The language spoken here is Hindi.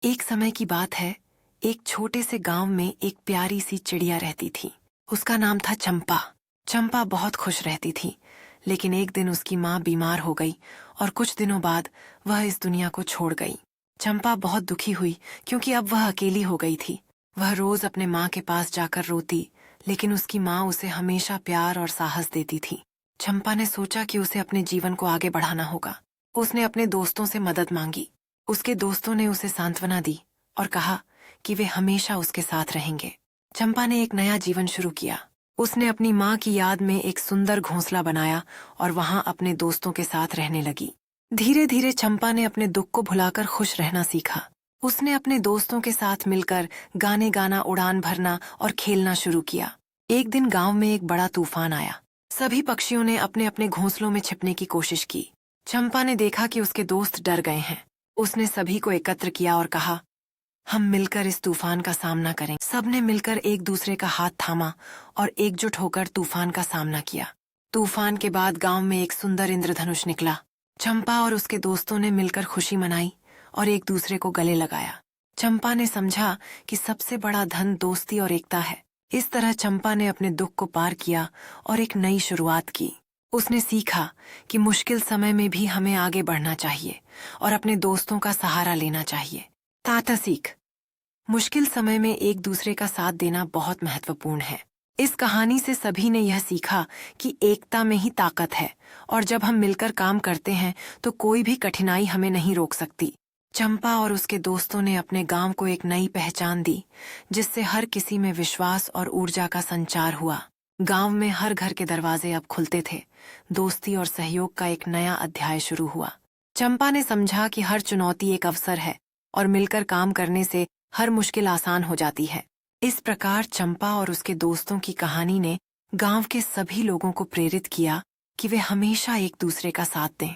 एक समय की बात है। एक छोटे से गांव में एक प्यारी सी चिड़िया रहती थी। उसका नाम था चंपा। चंपा बहुत खुश रहती थी, लेकिन एक दिन उसकी माँ बीमार हो गई और कुछ दिनों बाद वह इस दुनिया को छोड़ गई। चंपा बहुत दुखी हुई क्योंकि अब वह अकेली हो गई थी। वह रोज अपने माँ के पास जाकर रोती, लेकिन उसकी माँ उसे हमेशा प्यार और साहस देती थी। चंपा ने सोचा कि उसे अपने जीवन को आगे बढ़ाना होगा। उसने अपने दोस्तों से मदद मांगी। उसके दोस्तों ने उसे सांत्वना दी और कहा कि वे हमेशा उसके साथ रहेंगे। चंपा ने एक नया जीवन शुरू किया। उसने अपनी माँ की याद में एक सुंदर घोंसला बनाया और वहां अपने दोस्तों के साथ रहने लगी। धीरे धीरे चंपा ने अपने दुख को भुलाकर खुश रहना सीखा। उसने अपने दोस्तों के साथ मिलकर गाने गाना, उड़ान भरना और खेलना शुरू किया। एक दिन गांव में एक बड़ा तूफान आया। सभी पक्षियों ने अपने अपने घोंसलों में छिपने की कोशिश की। चंपा ने देखा कि उसके दोस्त डर गए हैं। उसने सभी को एकत्र किया और कहा, हम मिलकर इस तूफान का सामना करें। सबने मिलकर एक दूसरे का हाथ थामा और एकजुट होकर तूफान का सामना किया। तूफान के बाद गांव में एक सुंदर इंद्रधनुष निकला। चंपा और उसके दोस्तों ने मिलकर खुशी मनाई और एक दूसरे को गले लगाया। चंपा ने समझा कि सबसे बड़ा धन दोस्ती और एकता है। इस तरह चंपा ने अपने दुख को पार किया और एक नई शुरुआत की। उसने सीखा कि मुश्किल समय में भी हमें आगे बढ़ना चाहिए और अपने दोस्तों का सहारा लेना चाहिए। ताता सीख: मुश्किल समय में एक दूसरे का साथ देना बहुत महत्वपूर्ण है। इस कहानी से सभी ने यह सीखा कि एकता में ही ताकत है और जब हम मिलकर काम करते हैं तो कोई भी कठिनाई हमें नहीं रोक सकती। चंपा और उसके दोस्तों ने अपने गांव को एक नई पहचान दी, जिससे हर किसी में विश्वास और ऊर्जा का संचार हुआ। गांव में हर घर के दरवाजे अब खुलते थे। दोस्ती और सहयोग का एक नया अध्याय शुरू हुआ। चंपा ने समझा कि हर चुनौती एक अवसर है और मिलकर काम करने से हर मुश्किल आसान हो जाती है। इस प्रकार चंपा और उसके दोस्तों की कहानी ने गांव के सभी लोगों को प्रेरित किया कि वे हमेशा एक दूसरे का साथ दें।